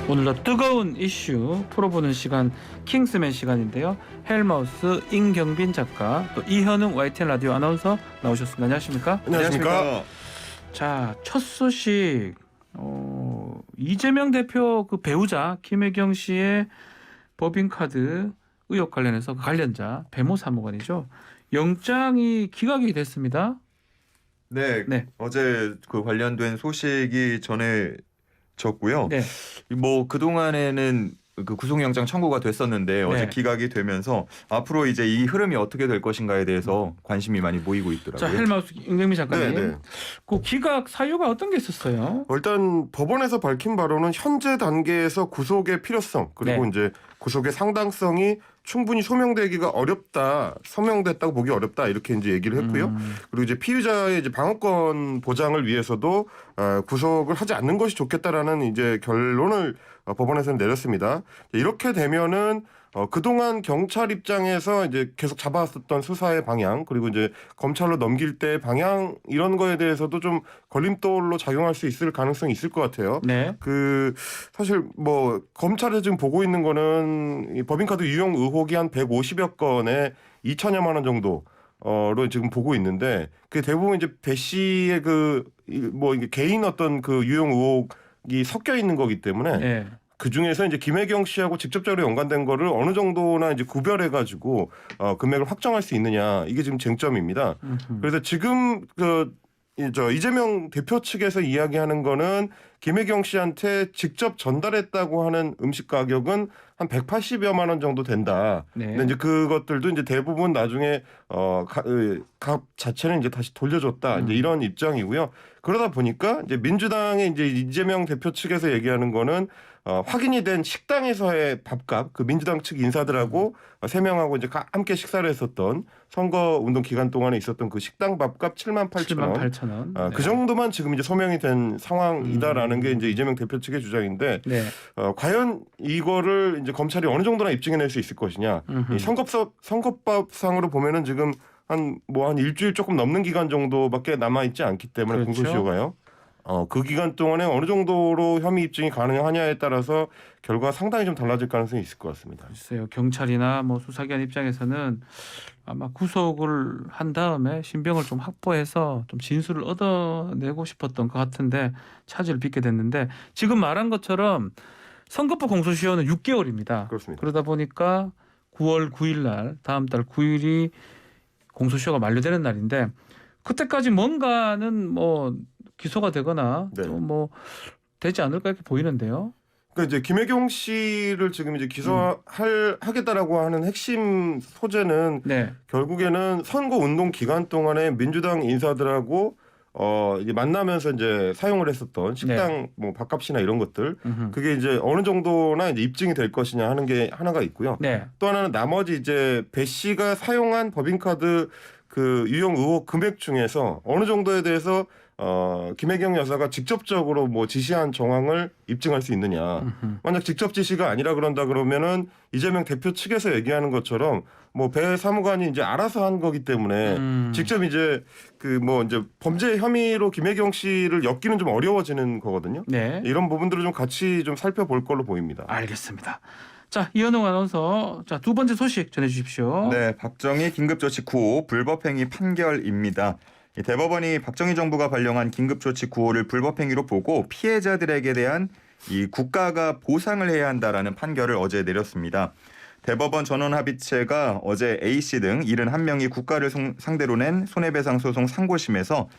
오늘도 뜨거운 이슈 풀어보는 시간 킹스맨 시간인데요. 헬마우스 임경빈 작가 또 이현웅 YTN 라디오 아나운서 나오셨습니다. 안녕하십니까? 안녕하십니까? 자, 첫 소식 이재명 대표 그 배우자 김혜경 씨의 법인카드 의혹 관련해서 그 관련자 배모 사무관이죠. 영장이 기각이 됐습니다. 네. 어제 그 관련된 소식이 전해졌고요. 네. 뭐 그동안에는 그 구속영장 청구가 됐었는데 어제 기각이 되면서 앞으로 이제 이 흐름이 어떻게 될 것인가에 대해서 관심이 많이 모이고 있더라고요. 자, 헬마우스 임경빈 작가님. 그 기각 사유가 어떤 게 있었어요? 일단 법원에서 밝힌 바로는 현재 단계에서 구속의 필요성 그리고 이제 구속의 상당성이 충분히 소명되기가 어렵다, 서명됐다고 보기 어렵다 이렇게 이제 얘기를 했고요. 그리고 이제 피의자의 이제 방어권 보장을 위해서도 구속을 하지 않는 것이 좋겠다라는 이제 결론을 법원에서는 내렸습니다. 이렇게 되면은 그동안 경찰 입장에서 이제 계속 잡아왔었던 수사의 방향 그리고 이제 검찰로 넘길 때 방향 이런 거에 대해서도 좀 걸림돌로 작용할 수 있을 가능성이 있을 것 같아요. 네. 그 사실 뭐 검찰에 지금 보고 있는 거는 이 법인카드 유용 의혹이 한 150여 건에 2천여만 원 정도로 지금 보고 있는데 그 대부분 이제 배 씨의 그 뭐 이게 개인 어떤 그 유용 의혹이 섞여 있는 거기 때문에 그 중에서 이제 김혜경 씨하고 직접적으로 연관된 거를 어느 정도나 이제 구별해가지고 금액을 확정할 수 있느냐 이게 지금 쟁점입니다. 그래서 지금 이재명 대표 측에서 이야기하는 거는 김혜경 씨한테 직접 전달했다고 하는 음식 가격은 한 180여만 원 정도 된다. 근데 이제 그것들도 이제 대부분 나중에 값 자체는 이제 다시 돌려줬다. 이제 이런 입장이고요. 그러다 보니까 이제 민주당의 이제 이재명 대표 측에서 얘기하는 거는 확인이 된 식당에서의 밥값, 그 민주당 측 인사들하고 3명하고 이제 함께 식사를 했었던 선거 운동 기간 동안에 있었던 그 식당 밥값 78,000원. 그 정도만 지금 이제 소명이 된 상황이다라는 게 이제 이재명 대표 측의 주장인데 과연 이거를 이제 검찰이 어느 정도나 입증해낼 수 있을 것이냐. 이 선거법상으로 보면은 지금 한 일주일 조금 넘는 기간 정도밖에 남아 있지 않기 때문에 공소시효가요. 그 기간 동안에 어느 정도로 혐의 입증이 가능하냐에 따라서 결과가 상당히 좀 달라질 가능성이 있을 것 같습니다. 글쎄요. 경찰이나 뭐 수사기관 입장에서는 아마 구속을 한 다음에 신병을 좀 확보해서 좀 진술을 얻어내고 싶었던 것 같은데 차질을 빚게 됐는데 지금 말한 것처럼 선거법 공소시효는 6개월입니다. 그렇습니다. 그러다 보니까 9월 9일 날 다음 달 9일이 공소시효가 만료되는 날인데 그때까지 뭔가는 뭐 기소가 되거나 또 뭐 되지 않을까 이렇게 보이는데요. 그러니까 이제 김혜경 씨를 지금 이제 하겠다라고 하는 핵심 소재는 결국에는 선거 운동 기간 동안에 민주당 인사들하고 이제 만나면서 이제 사용을 했었던 식당 뭐 밥값이나 이런 것들 그게 이제 어느 정도나 이제 입증이 될 것이냐 하는 게 하나가 있고요. 또 하나는 나머지 이제 배 씨가 사용한 법인카드 그 유용 의혹 금액 중에서 어느 정도에 대해서 김혜경 여사가 직접적으로 뭐 지시한 정황을 입증할 수 있느냐. 만약 직접 지시가 아니라 그런다 그러면은 이재명 대표 측에서 얘기하는 것처럼 뭐 배 사무관이 이제 알아서 한 거기 때문에 직접 이제 그 뭐 이제 범죄 혐의로 김혜경 씨를 엮기는 좀 어려워지는 거거든요. 이런 부분들을 좀 같이 좀 살펴볼 걸로 보입니다. 알겠습니다. 자, 이현웅 아나운서, 자, 두 번째 소식 전해주십시오. 네, 박정희 긴급조치 9호 불법행위 판결입니다. 대법원이 박정희 정부가 발령한 긴급조치 9호를 불법행위로 보고 피해자들에게 대한 이 국가가 보상을 해야 한다라는 판결을 어제 내렸습니다. 대법원 전원합의체가 어제 A씨 등 71명이 국가를 상대로 낸 손해배상 소송 상고심에서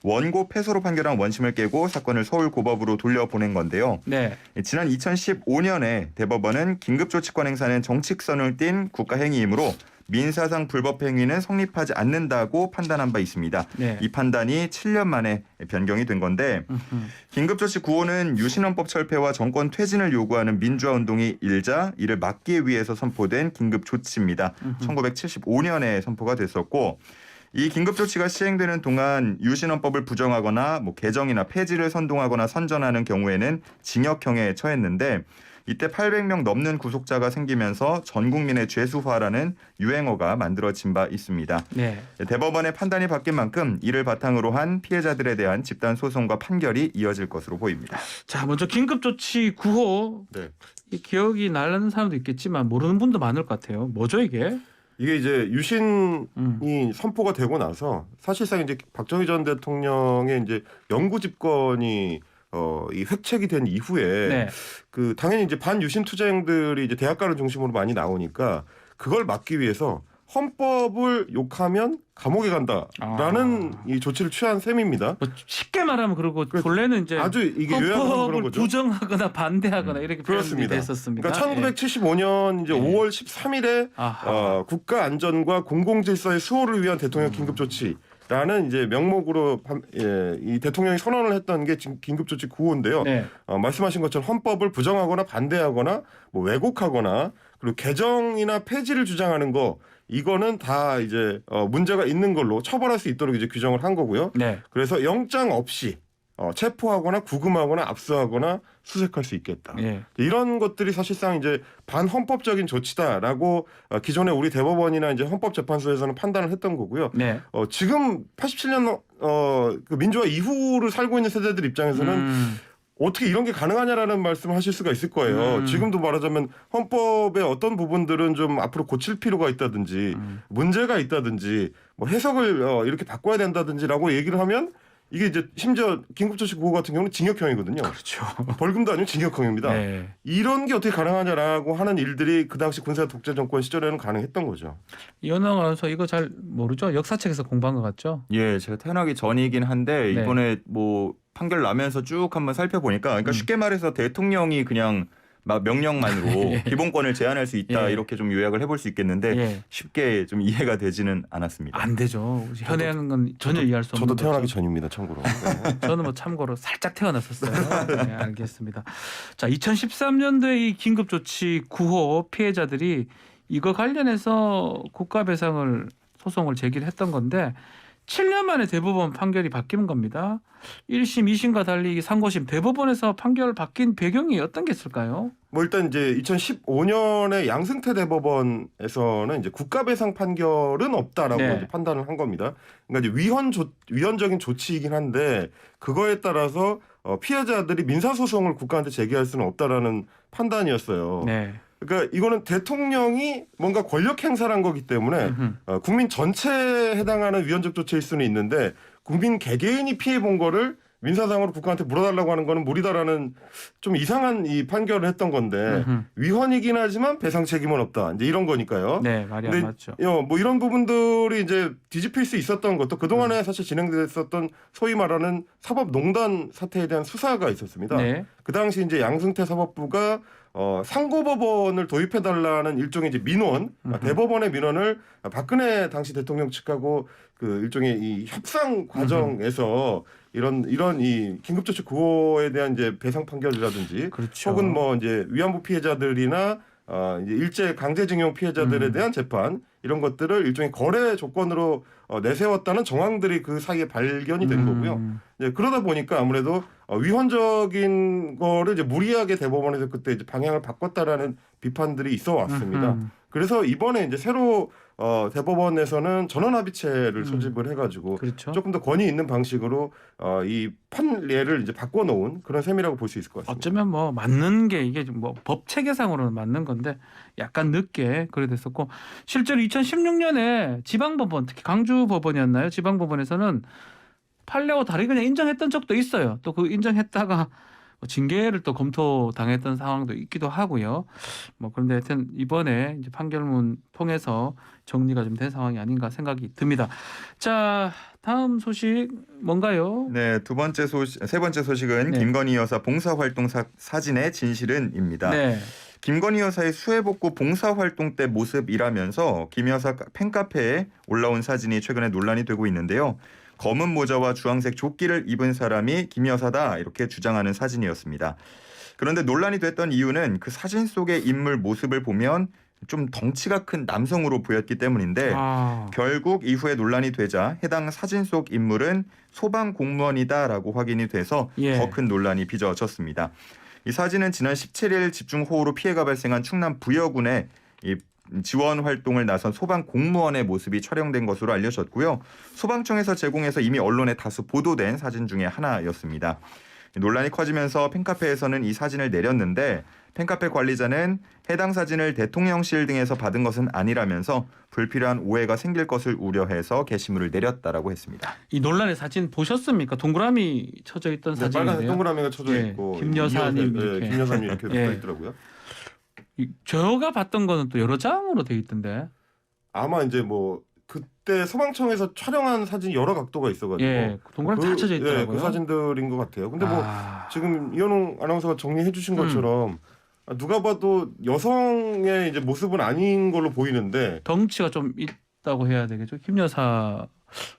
원고 패소로 판결한 원심을 깨고 사건을 서울고법으로 돌려보낸 건데요. 지난 2015년에 대법원은 긴급조치권 행사는 정치성을 띈 국가행위이므로 민사상 불법행위는 성립하지 않는다고 판단한 바 있습니다. 이 판단이 7년 만에 변경이 된 건데 긴급조치 9호는 유신헌법 철폐와 정권 퇴진을 요구하는 민주화 운동이 일자 이를 막기 위해서 선포된 긴급조치입니다. 1975년에 선포가 됐었고 이 긴급조치가 시행되는 동안 유신헌법을 부정하거나 뭐 개정이나 폐지를 선동하거나 선전하는 경우에는 징역형에 처했는데 이때 800명 넘는 구속자가 생기면서 전 국민의 죄수화라는 유행어가 만들어진 바 있습니다. 네. 대법원의 판단이 바뀐 만큼 이를 바탕으로 한 피해자들에 대한 집단 소송과 판결이 이어질 것으로 보입니다. 자, 먼저 긴급조치 9호. 네. 이 기억이 나는 사람도 있겠지만 모르는 분도 많을 것 같아요. 뭐죠 이게? 이게 이제 유신이 선포가 되고 나서 사실상 이제 박정희 전 대통령의 이제 영구 집권이 이 획책이 된 이후에 네. 그 당연히 이제 반유신 투쟁들이 이제 대학가를 중심으로 많이 나오니까 그걸 막기 위해서 헌법을 욕하면 감옥에 간다라는 이 조치를 취한 셈입니다. 뭐 쉽게 말하면 그리고 본래는 이제 아주 이게 요약하면 그런 헌법을 거죠. 부정하거나 반대하거나 이렇게 표현이 그렇습니다. 됐었습니다. 그러니까 1975년 이제 예. 5월 13일에 아하. 국가 안전과 공공 질서의 수호를 위한 대통령 긴급 조치라는 이제 명목으로 이 대통령이 선언을 했던 게 지금 긴급 조치 9호인데요. 네. 말씀하신 것처럼 헌법을 부정하거나 반대하거나 뭐 왜곡하거나 그리고 개정이나 폐지를 주장하는 거 이거는 다 이제 문제가 있는 걸로 처벌할 수 있도록 이제 규정을 한 거고요. 네. 그래서 영장 없이 체포하거나 구금하거나 압수하거나 수색할 수 있겠다. 예. 이런 것들이 사실상 이제 반헌법적인 조치다라고 기존에 우리 대법원이나 이제 헌법재판소에서는 판단을 했던 거고요. 네. 지금 87년 그 민주화 이후를 살고 있는 세대들 입장에서는 어떻게 이런 게 가능하냐라는 말씀을 하실 수가 있을 거예요. 지금도 말하자면 헌법의 어떤 부분들은 좀 앞으로 고칠 필요가 있다든지 문제가 있다든지 뭐 해석을 이렇게 바꿔야 된다든지라고 얘기를 하면 이게 이제 심지어 긴급조치 9호 같은 경우는 징역형이거든요. 그렇죠. 벌금도 아니고 징역형입니다. 네. 이런 게 어떻게 가능하냐라고 하는 일들이 그 당시 군사 독재 정권 시절에는 가능했던 거죠. 이현영 아나운서 이거 잘 모르죠? 역사책에서 공부한 것 같죠? 예, 제가 태어나기 전이긴 한데 네. 이번에 뭐 판결 나면서 쭉 한번 살펴보니까 그러니까 쉽게 말해서 대통령이 그냥 막 명령만으로 예. 기본권을 제한할 수 있다 예. 이렇게 좀 요약을 해볼 수 있겠는데 예. 쉽게 좀 이해가 되지는 않았습니다. 안 되죠. 현행은 건 전혀 이해할 수 없는 저도 태어나기 거죠. 전입니다. 참고로. 네. 저는 뭐 참고로 살짝 태어났었어요. 네, 알겠습니다. 자, 2013년도에 이 긴급조치 9호 피해자들이 이거 관련해서 국가배상을 소송을 제기를 했던 건데 7년 만에 대법원 판결이 바뀌는 겁니다. 1심, 2심과 달리 이 상고심 대법원에서 판결 바뀐 배경이 어떤 게 있을까요? 뭐 일단 이제 2015년에 양승태 대법원에서는 이제 국가배상 판결은 없다라고 네. 이제 판단을 한 겁니다. 그러니까 이제 위헌적인 조치이긴 한데 그거에 따라서 피해자들이 민사소송을 국가한테 제기할 수는 없다라는 판단이었어요. 네. 그러니까 이거는 대통령이 뭔가 권력 행사를 한 거기 때문에 국민 전체에 해당하는 위헌적 조치일 수는 있는데 국민 개개인이 피해 본 거를 민사상으로 국가한테 물어달라고 하는 거는 무리다라는 좀 이상한 이 판결을 했던 건데 위헌이긴 하지만 배상 책임은 없다. 이제 이런 거니까요. 네, 말이 안 근데 맞죠. 뭐 이런 부분들이 이제 뒤집힐 수 있었던 것도 그동안에 사실 진행됐었던 소위 말하는 사법농단 사태에 대한 수사가 있었습니다. 네. 그 당시 이제 양승태 사법부가 상고법원을 도입해달라는 일종의 이제 민원, 대법원의 민원을 박근혜 당시 대통령 측하고 그 일종의 이 협상 과정에서 이런 이 긴급조치 9호에 대한 이제 배상 판결이라든지 그렇죠. 혹은 뭐 이제 위안부 피해자들이나 이제 일제 강제징용 피해자들에 대한 재판 이런 것들을 일종의 거래 조건으로 내세웠다는 정황들이 그 사이에 발견이 된 거고요. 이제 그러다 보니까 아무래도 위헌적인 거를 이제 무리하게 대법원에서 그때 이제 방향을 바꿨다라는 비판들이 있어 왔습니다. 그래서 이번에 이제 새로 대법원에서는 전원합의체를 소집을 해가지고 그렇죠. 조금 더 권위 있는 방식으로 이 판례를 이제 바꿔놓은 그런 셈이라고 볼 수 있을 것 같습니다. 어쩌면 뭐 맞는 게 이게 뭐 법 체계상으로는 맞는 건데 약간 늦게 그래 됐었고 실제로 2016년에 지방법원 특히 강주법원이었나요? 지방법원에서는 판례와 다르게 그냥 인정했던 적도 있어요. 또 그 인정했다가 징계를 또 검토당했던 상황도 있기도 하고요. 뭐 그런데 하여튼 이번에 이제 판결문 통해서 정리가 좀 된 상황이 아닌가 생각이 듭니다. 자, 다음 소식 뭔가요? 네, 세 번째 소식은 네. 김건희 여사 봉사활동 사진의 진실은입니다. 네. 김건희 여사의 수해복구 봉사활동 때 모습이라면서 김 여사 팬카페에 올라온 사진이 최근에 논란이 되고 있는데요. 검은 모자와 주황색 조끼를 입은 사람이 김 여사다 이렇게 주장하는 사진이었습니다. 그런데 논란이 됐던 이유는 그 사진 속의 인물 모습을 보면 좀 덩치가 큰 남성으로 보였기 때문인데 결국 이후에 논란이 되자 해당 사진 속 인물은 소방 공무원이다라고 확인이 돼서 예. 더 큰 논란이 빚어졌습니다. 이 사진은 지난 17일 집중호우로 피해가 발생한 충남 부여군의 이 지원 활동을 나선 소방 공무원의 모습이 촬영된 것으로 알려졌고요. 소방청에서 제공해서 이미 언론에 다수 보도된 사진 중에 하나였습니다. 논란이 커지면서 팬카페에서는 이 사진을 내렸는데 팬카페 관리자는 해당 사진을 대통령실 등에서 받은 것은 아니라면서 불필요한 오해가 생길 것을 우려해서 게시물을 내렸다라고 했습니다. 이 논란의 사진 보셨습니까? 동그라미 쳐져 있던 네, 사진인데요. 빨간색 동그라미가 쳐져 예, 있고 김 여사님 이렇게. 김 여사님 이렇게 예. 붙어 있더라고요. 제가 봤던 거는 또 여러 장으로 돼 있던데. 아마 이제 뭐 그때 소방청에서 촬영한 사진 여러 각도가 있어가지고 예, 동그라미 다 쳐져 있더라고요. 그 사진들인 것 같아요. 근데 뭐 지금 이현웅 아나운서가 정리해주신 것처럼 누가 봐도 여성의 이제 모습은 아닌 걸로 보이는데 덩치가 좀 있다고 해야 되겠죠. 김 여사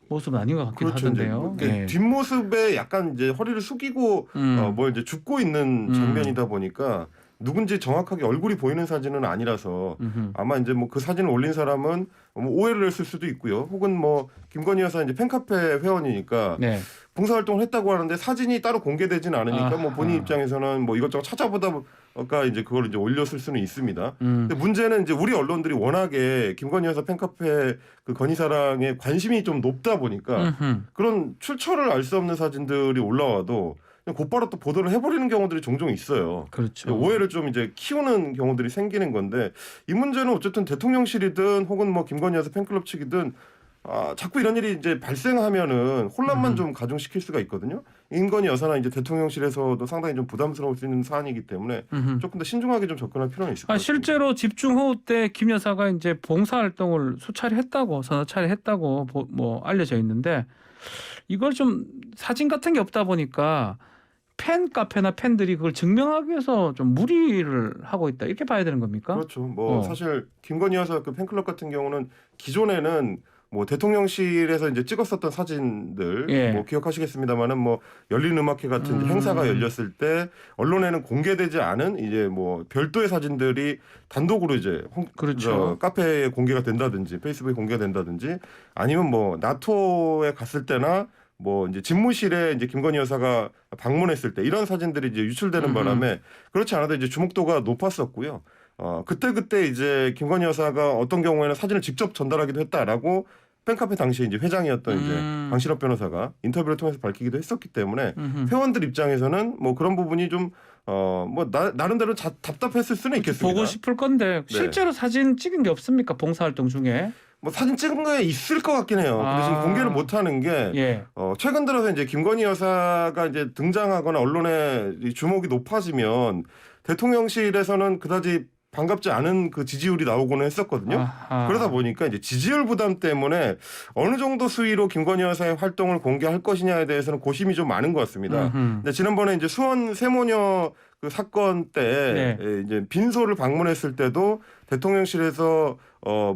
모습은 아닌 것 같기도 그렇죠. 이제 하던데요. 뭐 이렇게 뒷모습에 약간 이제 허리를 숙이고 뭐 이제 죽고 있는 장면이다 보니까 누군지 정확하게 얼굴이 보이는 사진은 아니라서 아마 이제 뭐 그 사진을 올린 사람은 뭐 오해를 했을 수도 있고요. 혹은 뭐 김건희 여사 이제 팬카페 회원이니까 네. 봉사활동을 했다고 하는데 사진이 따로 공개되지는 않으니까 뭐 본인 입장에서는 뭐 이것저것 찾아보다가 이제 그걸 이제 올렸을 수는 있습니다. 근데 문제는 이제 우리 언론들이 워낙에 김건희 여사 팬카페 그 건희사랑에 관심이 좀 높다 보니까 그런 출처를 알 수 없는 사진들이 올라와도 그냥 곧바로 또 보도를 해버리는 경우들이 종종 있어요. 그렇죠. 오해를 좀 이제 키우는 경우들이 생기는 건데 이 문제는 어쨌든 대통령실이든 혹은 뭐 김건희 여사 팬클럽 측이든 자꾸 이런 일이 이제 발생하면은 혼란만 좀 가중시킬 수가 있거든요. 김건희 여사나 이제 대통령실에서도 상당히 좀 부담스러울 수 있는 사안이기 때문에 조금 더 신중하게 좀 접근할 필요는 있을 것 같습니다. 실제로 집중호우 때 김 여사가 이제 봉사활동을 수차례 했다고 서너 차례 했다고 뭐 알려져 있는데 이걸 좀 사진 같은 게 없다 보니까 팬 카페나 팬들이 그걸 증명하기 위해서 좀 무리를 하고 있다 이렇게 봐야 되는 겁니까? 그렇죠. 뭐 사실 김건희 여사 그 팬클럽 같은 경우는 기존에는 뭐 대통령실에서 이제 찍었었던 사진들 예. 뭐 기억하시겠습니다만은 뭐 열린 음악회 같은 이제 행사가 열렸을 때 언론에는 공개되지 않은 이제 뭐 별도의 사진들이 단독으로 이제 그렇죠. 카페에 공개가 된다든지 페이스북에 공개가 된다든지 아니면 뭐 나토에 갔을 때나 뭐 이제 집무실에 이제 김건희 여사가 방문했을 때 이런 사진들이 이제 유출되는 바람에 그렇지 않아도 이제 주목도가 높았었고요. 그때 이제 김건희 여사가 어떤 경우에는 사진을 직접 전달하기도 했다라고 팬카페 당시에 이제 회장이었던 이제 강신업 변호사가 인터뷰를 통해서 밝히기도 했었기 때문에 회원들 입장에서는 뭐 그런 부분이 좀 뭐 나름대로 답답했을 수는 있겠습니다. 보고 싶을 건데 실제로 사진 찍은 게 없습니까? 봉사활동 중에. 뭐 사진 찍은 거에 있을 것 같긴 해요. 근데 지금 공개를 못 하는 게 예. 최근 들어서 이제 김건희 여사가 이제 등장하거나 언론에 주목이 높아지면 대통령실에서는 그다지 반갑지 않은 그 지지율이 나오고는 했었거든요. 아하. 그러다 보니까 이제 지지율 부담 때문에 어느 정도 수위로 김건희 여사의 활동을 공개할 것이냐에 대해서는 고심이 좀 많은 것 같습니다. 근데 지난번에 이제 수원 세모녀 그 사건 때 이제 빈소를 방문했을 때도 대통령실에서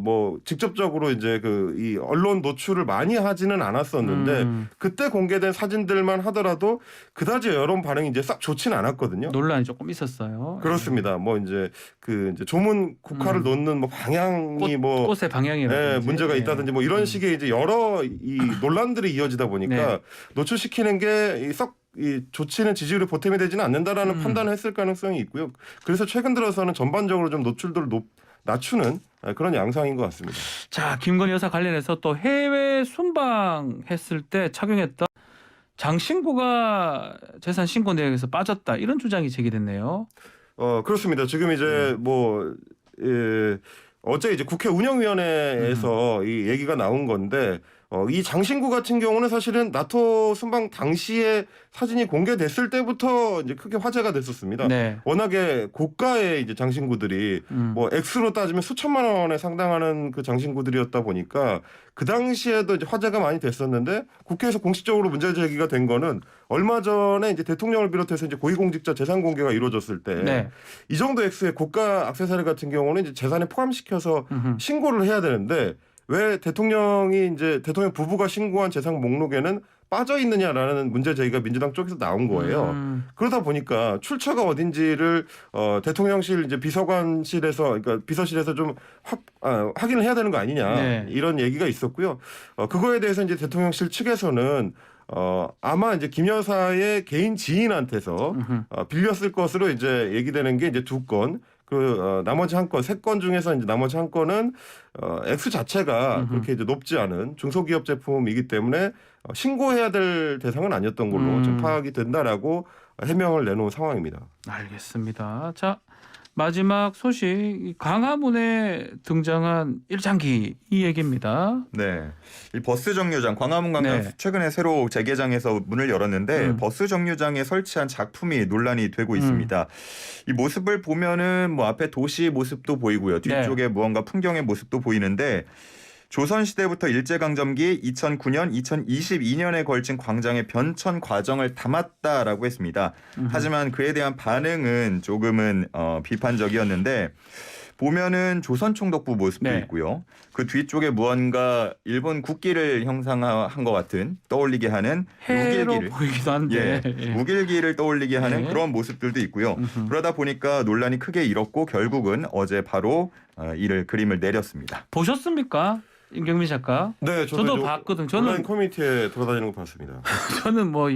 뭐 직접적으로 이제 그 이 언론 노출을 많이 하지는 않았었는데 그때 공개된 사진들만 하더라도 그다지 여론 반응이 이제 싹 좋지는 않았거든요. 논란이 조금 있었어요. 그렇습니다. 뭐 이제 그 이제 조문 국화를 놓는 뭐 방향이 뭐 꽃의 방향이라든지 문제가 있다든지 뭐 이런 식의 이제 여러 이 논란들이 이어지다 보니까 노출시키는 게 썩 이 좋지는 지지율에 보탬이 되지는 않는다라는 판단을 했을 가능성이 있고요. 그래서 최근 들어서는 전반적으로 좀 노출도를 낮추는 그런 양상인 것 같습니다. 자, 김건희 여사 관련해서 또 해외 순방했을 때 착용했던 장신구가 재산 신고 내역에서 빠졌다 이런 주장이 제기됐네요. 그렇습니다. 지금 이제 뭐 어제 이제 국회 운영위원회에서 이 얘기가 나온 건데 이 장신구 같은 경우는 사실은 나토 순방 당시에 사진이 공개됐을 때부터 이제 크게 화제가 됐었습니다. 네. 워낙에 고가의 이제 장신구들이 뭐 액수로 따지면 수천만 원에 상당하는 그 장신구들이었다 보니까 그 당시에도 이제 화제가 많이 됐었는데 국회에서 공식적으로 문제 제기가 된 거는 얼마 전에 이제 대통령을 비롯해서 이제 고위공직자 재산 공개가 이루어졌을 때 이 정도 액수의 고가 액세서리 같은 경우는 이제 재산에 포함시켜서 신고를 해야 되는데 왜 대통령이 이제 대통령 부부가 신고한 재산 목록에는 빠져 있느냐라는 문제 제기가 민주당 쪽에서 나온 거예요. 그러다 보니까 출처가 어딘지를 대통령실 이제 비서관실에서 그러니까 비서실에서 좀 확인을 해야 되는 거 아니냐 이런 얘기가 있었고요. 그거에 대해서 이제 대통령실 측에서는 아마 이제 김 여사의 개인 지인한테서 빌렸을 것으로 이제 얘기되는 게 이제 2건. 나머지 한 건, 3건 중에서 이제 나머지 한 건은 액수 자체가 그렇게 이제 높지 않은 중소기업 제품이기 때문에 신고해야 될 대상은 아니었던 걸로 지금 파악이 된다라고 해명을 내놓은 상황입니다. 알겠습니다. 자, 마지막 소식 광화문에 등장한 일장기 이 얘기입니다. 네, 이 버스 정류장 광화문 광장 네. 최근에 새로 재개장해서 문을 열었는데 버스 정류장에 설치한 작품이 논란이 되고 있습니다. 이 모습을 보면은 뭐 앞에 도시 모습도 보이고요, 뒤쪽에 무언가 풍경의 모습도 보이는데. 조선시대부터 일제강점기 2009년, 2022년에 걸친 광장의 변천 과정을 담았다라고 했습니다. 하지만 그에 대한 반응은 조금은 비판적이었는데 보면은 조선총독부 모습도 있고요. 그 뒤쪽에 무언가 일본 국기를 형상한 것 같은 떠올리게 하는 해로 우길기를 보이기도 한데 우길기를 떠올리게 하는 네. 그런 모습들도 있고요. 그러다 보니까 논란이 크게 일었고 결국은 어제 바로 그림을 내렸습니다. 보셨습니까? 임경민 작가. 네, 저도 봤거든. 저는 온라인 커뮤니티에 돌아다니는 거 봤습니다. 저는 뭐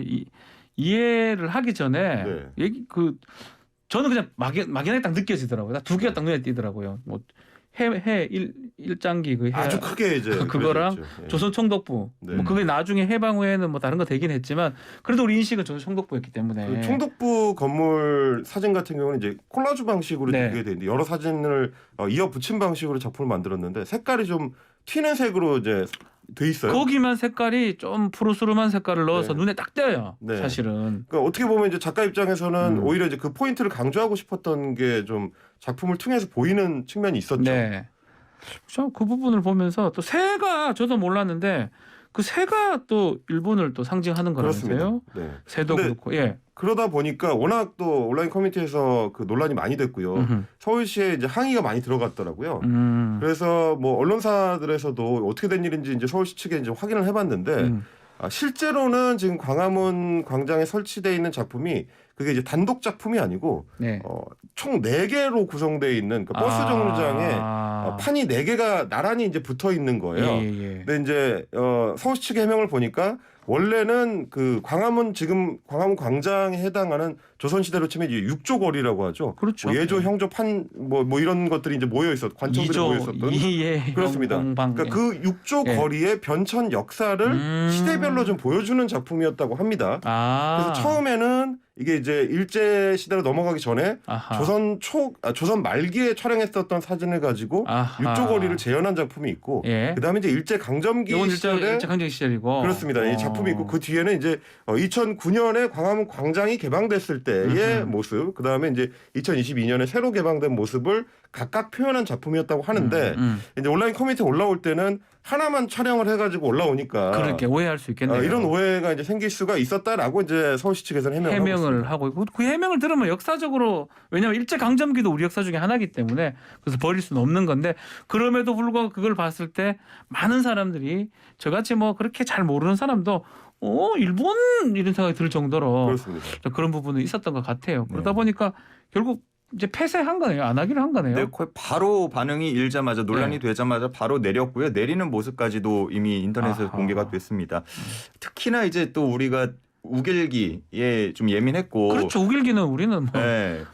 이해를 하기 전에 네. 저는 그냥 막연하게 딱 느껴지더라고요. 나 2개가 딱 눈에 띄더라고요. 뭐 일장기 그 해 아주 크게 이제 그거랑 그려져 있죠. 예. 조선총독부. 네. 뭐 그게 나중에 해방 후에는 뭐 다른 거 되긴 했지만 그래도 우리 인식은 조선총독부였기 때문에. 그 총독부 건물 사진 같은 경우는 이제 콜라주 방식으로 네. 되게 되는데 여러 사진을 이어 붙인 방식으로 작품을 만들었는데 색깔이 좀 튀는 색으로 이제 돼 있어요. 거기만 색깔이 좀 푸르스름한 색깔을 넣어서 네. 눈에 딱 띄어요. 네. 사실은. 그러니까 어떻게 보면 이제 작가 입장에서는 오히려 이제 그 포인트를 강조하고 싶었던 게 좀 작품을 통해서 보이는 측면이 있었죠. 네. 그 부분을 보면서 또 새가 저도 몰랐는데 그 새가 또 일본을 또 상징하는 그렇습니다. 거라면서요. 네. 새도 근데 그렇고. 예. 그러다 보니까 워낙 또 온라인 커뮤니티에서 그 논란이 많이 됐고요. 서울시에 이제 항의가 많이 들어갔더라고요. 그래서 뭐 언론사들에서도 어떻게 된 일인지 이제 서울시 측에 이제 확인을 해봤는데 실제로는 지금 광화문 광장에 설치되어 있는 작품이 그게 이제 단독 작품이 아니고 네. 총 4개로 구성되어 있는 그 버스 정류장에 판이 4개가 나란히 이제 붙어 있는 거예요. 예. 근데 이제 서울시 측의 해명을 보니까 원래는 그 광화문 광장에 해당하는 조선시대로 치면 이제 6조 거리라고 하죠. 그렇죠. 뭐 예조, 형조, 판 뭐 이런 것들이 이제 모여 있었 관청들이 모여 있었던. 이해 그렇습니다. 그러니까 그 6조 거리의 변천 역사를 시대별로 좀 보여주는 작품이었다고 합니다. 그래서 처음에는 이게 이제 일제 시대로 넘어가기 전에 조선 말기에 촬영했었던 사진을 가지고 6조 거리를 재현한 작품이 있고 그다음에 이제 일제 강점기 시절에 일제 강점기 시절이고 그렇습니다. 이 작품이 있고 그 뒤에는 이제 2009년에 광화문 광장이 개방됐을 때의 모습, 그다음에 이제 2022년에 새로 개방된 모습을 각각 표현한 작품이었다고 하는데 이제 온라인 커뮤니티에 올라올 때는 하나만 촬영을 해가지고 올라오니까 그렇게 오해할 수 있겠네요. 이런 오해가 이제 생길 수가 있었다라고 이제 서울시 측에서는 해명을 하고 있고 그 해명을 들으면 역사적으로 왜냐하면 일제 강점기도 우리 역사 중에 하나이기 때문에 그래서 버릴 수는 없는 건데 그럼에도 불구하고 그걸 봤을 때 많은 사람들이 저같이 뭐 그렇게 잘 모르는 사람도 일본 이런 생각이 들 정도로 그렇습니다. 그런 부분이 있었던 것 같아요. 그러다 보니까 결국 이제 폐쇄한 거네요. 안 하기로 한 거네요. 네, 거의 바로 반응이 일자마자 논란이 되자마자 바로 내렸고요. 내리는 모습까지도 이미 인터넷에서 공개가 됐습니다. 특히나 이제 또 우리가 우길기에 좀 예민했고 그렇죠. 우길기는 우리는 뭐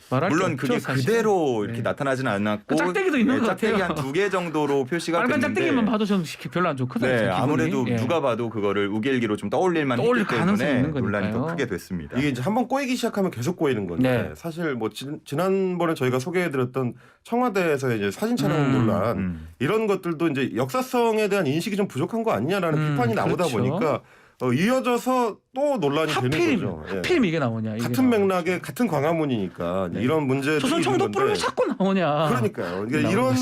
말할 물론 게 없죠, 그게 사실은. 그대로 이렇게 나타나지는 않았고 그 짝대기도 있는 것 짝대기 같아요. 한 2개 정도로 표시가 빨간 됐는데 짝대기만 봐도 저는 별로 안 좋거든요. 네, 기분이. 아무래도 누가 봐도 그거를 우길기로 좀 떠올릴 떠올릴 가능성이 때문에 있는 논란이 더 거니까요. 크게 됐습니다. 이게 이제 한번 꼬이기 시작하면 계속 꼬이는 건데 네. 사실 뭐 지난번에 저희가 소개해드렸던 청와대에서 이제 사진 촬영 논란 이런 것들도 이제 역사성에 대한 인식이 좀 부족한 거 아니냐라는 비판이 나오다 그렇죠. 보니까 이어져서 또 논란이 되는 거죠. 하필이면 이게 나오냐. 이게 같은 맥락에 같은 광화문이니까 이런 문제들이 조선 총독부를 왜 자꾸 나오냐. 그러니까요. 이런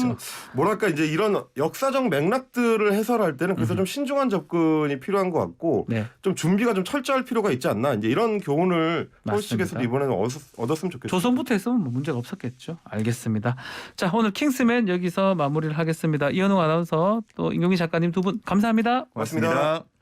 뭐랄까 이제 이런 역사적 맥락들을 해설할 때는 그래서 좀 신중한 접근이 필요한 것 같고 좀 준비가 좀 철저할 필요가 있지 않나. 이제 이런 교훈을 서울 측에서도 이번에는 얻었으면 좋겠어요. 조선부터 했으면 뭐 문제가 없었겠죠. 알겠습니다. 자, 오늘 킹스맨 여기서 마무리를 하겠습니다. 이현웅 아나운서 또 임경희 작가님 두 분 감사합니다. 고맙습니다. 고맙습니다.